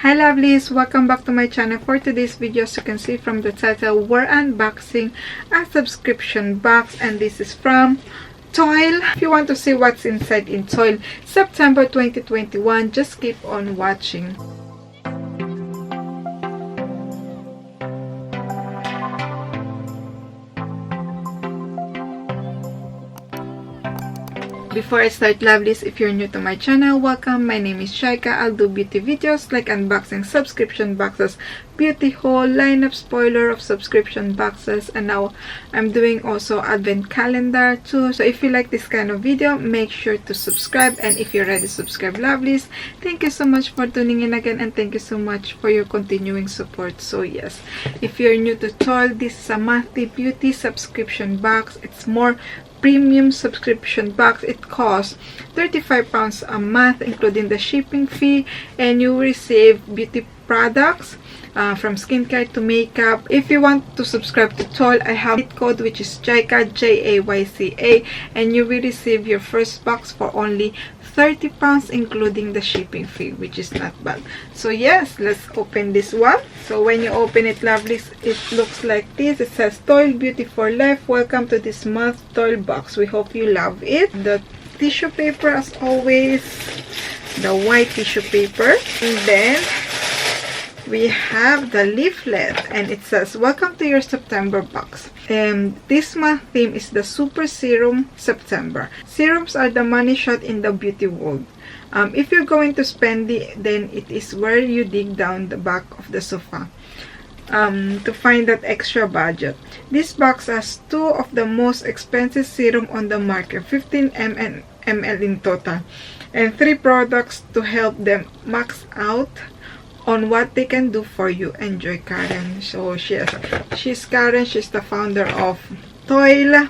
Hi lovelies, welcome back to my channel. For today's video, as you can see from the title, we're unboxing a subscription box, and this is from Toyl. If you want to see what's inside in Toyl September 2021, just keep on watching. Before I start, lovelies, if you're new to my channel, welcome. My name is Jayca. I'll do beauty videos like unboxing subscription boxes, beauty haul, lineup spoiler of subscription boxes, and now I'm doing also advent calendar too. So if you like this kind of video, make sure to subscribe, and if you're already subscribed, lovelies, thank you so much for tuning in again, and thank you so much for your continuing support. So yes, if you're new to Toyl, this is a monthly beauty subscription box. It's more premium subscription box. It costs £35 a month, including the shipping fee, and you receive beauty products from skincare to makeup. If you want to subscribe to Toyl, I have a code which is JAYCA, JAYCA, and you will receive your first box for only £30, including the shipping fee, which is not bad. So yes, let's open this one. So when you open it, lovelies, it looks like this. It says Toyl Beauty for Life. Welcome to this month Toyl box. We hope you love it. The tissue paper, as always, the white tissue paper, and then we have the leaflet, and it says welcome to your September box. This month theme is the Super Serum September. Serums are the money shot in the beauty world. If you're going to spend it, then it is where you dig down the back of the sofa to find that extra budget. This box has two of the most expensive serum on the market, 15 ml in total, and 3 products to help them max out on what they can do for you. Enjoy, Karen. So she's Karen. She's the founder of Toyl,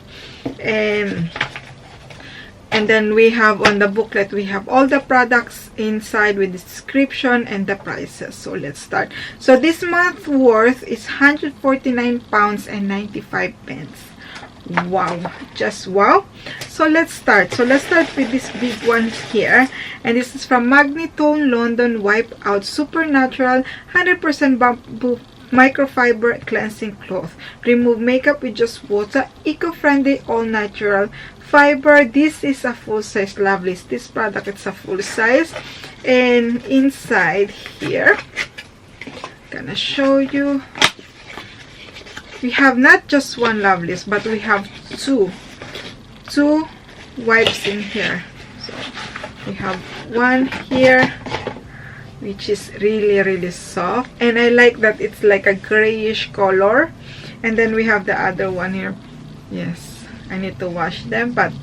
and then we have on the booklet, we have all the products inside with the description and the prices. So let's start. So this month's worth is £149.95. Wow, just wow. So let's start with this big one here, and this is from Magnetone London Wipe Out Supernatural 100% bamboo microfiber cleansing cloth. Remove makeup with just water. Eco-friendly, all natural fiber. This is a full size, lovelies. This product, it's a full size, and inside here, gonna show you, we have not just one, lovelies, but we have two wipes in here. So we have one here, which is really soft, and I like that it's like a grayish color, and then we have the other one here. Yes, I need to wash them, but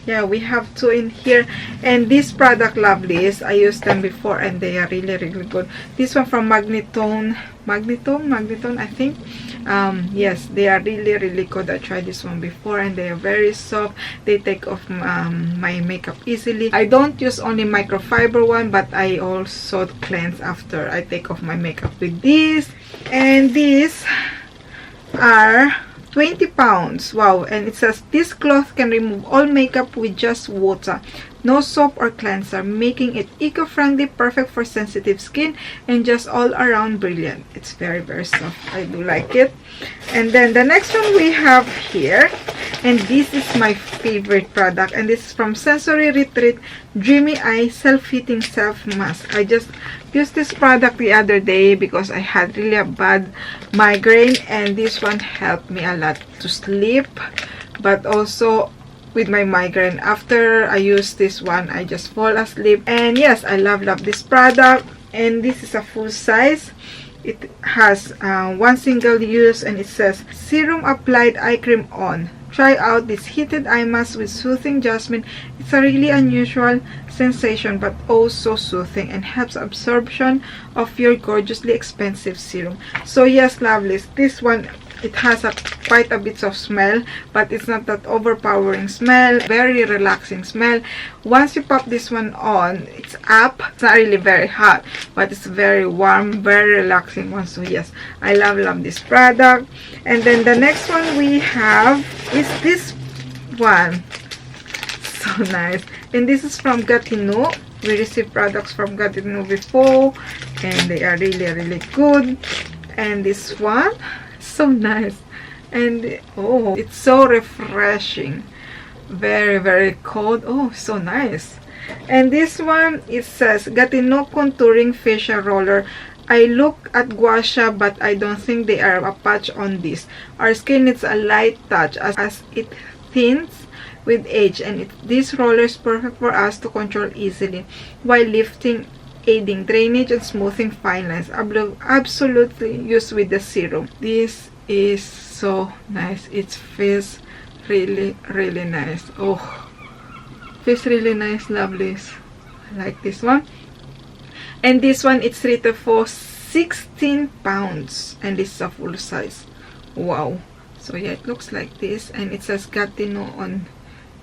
yeah, we have 2 in here. And this product, lovelies, I used them before, and they are really good. This one from Magnetone, I think. Yes, they are really good. I tried this one before, and they are very soft. They take off my makeup easily. I don't use only microfiber one, but I also cleanse after I take off my makeup with this. And these are £20. Wow. And it says this cloth can remove all makeup with just water, no soap or cleanser, making it eco-friendly, perfect for sensitive skin, and just all around brilliant. It's very soft. I do like it. And then the next one we have here, and this is my favorite product, and this is from Sensory Retreat Dreamy Eye Self-Heating Self Mask. I just used this product the other day because I had really a bad migraine, and this one helped me a lot to sleep, but also with my migraine. After I use this one, I just fall asleep. And yes, I love this product. And this is a full size. It has one single use, and it says serum applied, eye cream on. Try out this heated eye mask with soothing jasmine. It's a really unusual sensation, but also soothing, and helps absorption of your gorgeously expensive serum. So yes, lovelies, this one, it has quite a bit of smell, but it's not that overpowering smell. Very relaxing smell. Once you pop this one on, it's up. It's not really very hot, but it's very warm, very relaxing one. So yes, I love this product. And then the next one we have is this one. So nice. And this is from Gatineau. We received products from Gatineau before, and they are really good. And this one, so nice, and oh, it's so refreshing, very cold. Oh, so nice. And this one, it says Gatineau contouring facial roller. I look at gua sha, but I don't think they are a patch on this. Our skin needs a light touch as it thins with age, and this roller is perfect for us to control easily while lifting, aiding drainage and smoothing fine lines. Absolutely use with the serum. This is so nice. It feels really nice. Oh, feels really nice, lovelies. I like this one. And this one, it's rated for 16 pounds, and this is a full size. Wow. So yeah, it looks like this, and it says Gatineau on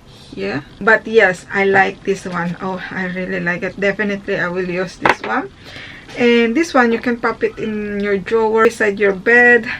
here. But yes, I like this one. Oh, I really like it. Definitely I will use this one. And this one, you can pop it in your drawer beside your bed.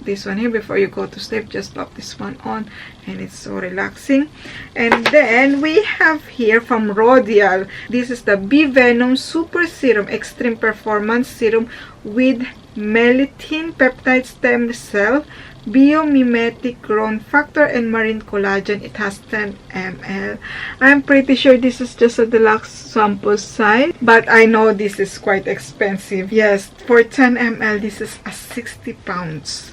This one here, before you go to sleep, just pop this one on, and it's so relaxing. And then we have here from Rodial, this is the Bee Venom Super Serum Extreme Performance Serum with Melittin Peptide Stem Cell, Biomimetic Growth Factor, and Marine Collagen. It has 10 ml. I'm pretty sure this is just a deluxe sample size, but I know this is quite expensive. Yes, for 10 ml, this is a 60 pounds.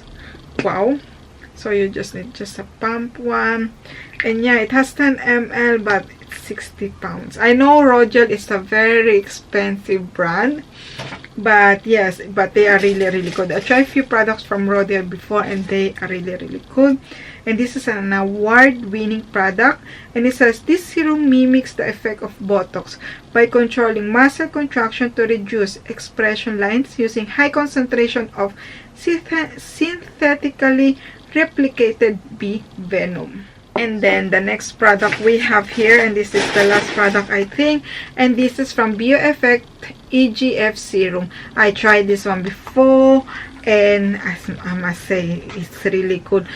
Wow. So you just need just a pump one, and yeah, it has 10 ml, but it's 60 pounds. I know Rodial is a very expensive brand, but yes, but they are really good. I tried a few products from Rodial before, and they are really good. And this is an award-winning product, and it says this serum mimics the effect of Botox by controlling muscle contraction to reduce expression lines using high concentration of synthetically replicated bee venom. And then the next product we have here, and this is the last product I think, and this is from BioEffect EGF Serum. I tried this one before, and I must say it's really good.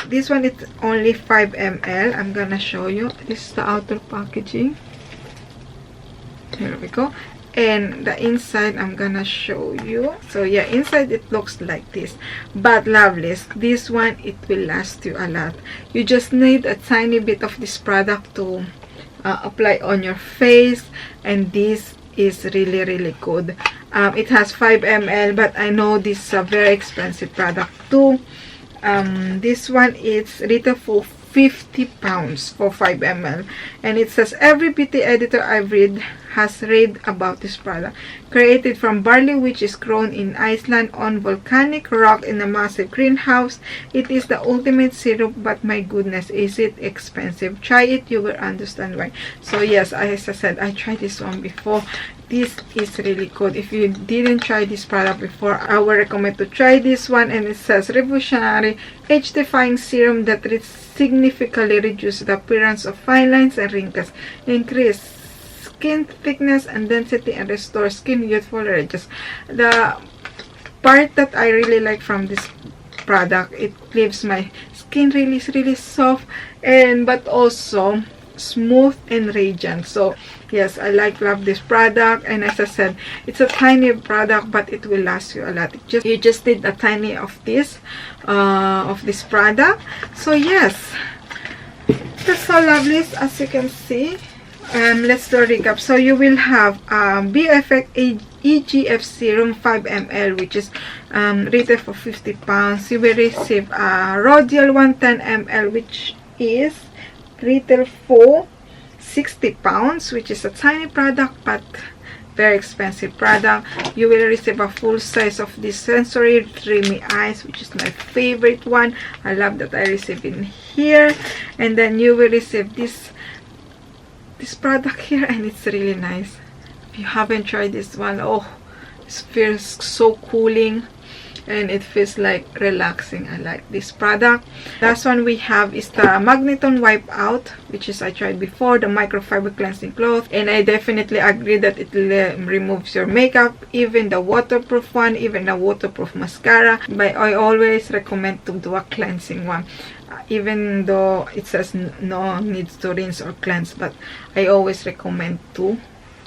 This one is only 5 ml. I'm gonna show you. This is the outer packaging. Here we go. And the inside, I'm gonna show you. So yeah, inside it looks like this. But lovelies, this one, it will last you a lot. You just need a tiny bit of this product to apply on your face, and this is really good. It has 5 ml, but I know this is a very expensive product too. This one is retail for 50 pounds for 5 ml, and it says every beauty editor I've read has read about this product. Created from barley, which is grown in Iceland on volcanic rock in a massive greenhouse, it is the ultimate syrup, but my goodness, is it expensive. Try it, you will understand why. So yes, as I said, I tried this one before. This is really good. If you didn't try this product before, I would recommend to try this one. And it says revolutionary age-defying serum that significantly reduces the appearance of fine lines and wrinkles, increase skin thickness and density, and restore skin youthful edges. The part that I really like from this product, it leaves my skin really soft, and but also smooth and radiant. So yes, I love this product. And as I said, it's a tiny product, but it will last you a lot. You just need a tiny of this product. So yes, that's so lovely. As you can see, let's do a recap. So you will have BioEffect EGF Serum 5 ml, which is retail for 50 pounds. You will receive Rodial 110 ml, which is retail for 60 pounds, which is a tiny product but very expensive product. You will receive a full size of this Sensory Dreamy Eyes, which is my favorite one. I love that I received in here. And then you will receive this product here, and it's really nice. If you haven't tried this one, oh, it feels so cooling, and it feels like relaxing. I like this product. Last one we have is the Magneton Wipe Out, which is I tried before, the microfiber cleansing cloth, and I definitely agree that it removes your makeup, even the waterproof one, even the waterproof mascara. But I always recommend to do a cleansing one, even though it says no needs to rinse or cleanse, but I always recommend to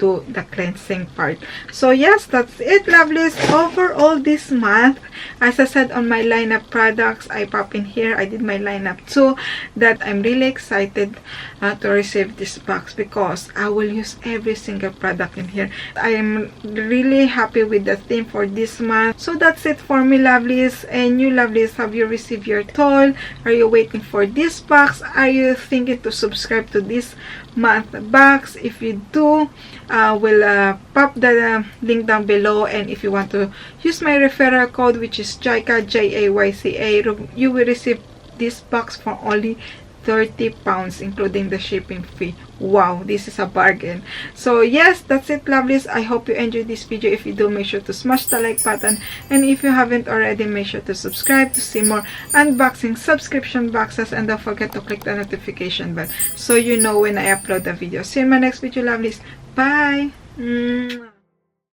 do the cleansing part. So yes, that's it, lovelies. Overall this month, as I said on my lineup products, I pop in here, I did my lineup too, that I'm really excited to receive this box because I will use every single product in here. I am really happy with the theme for this month. So that's it for me, lovelies. And you lovelies, have you received your Toyl? Are you waiting for this box? Are you thinking to subscribe to this month box? If you do, we'll pop the link down below, and if you want to use my referral code, which is JAYCA, JAYCA, you will receive this box for only £30, including the shipping fee. Wow, this is a bargain. So yes, that's it, lovelies. I hope you enjoyed this video. If you do, make sure to smash the like button, and if you haven't already, make sure to subscribe to see more unboxing subscription boxes, and don't forget to click the notification bell so you know when I upload the video. See you in my next video, lovelies. Bye.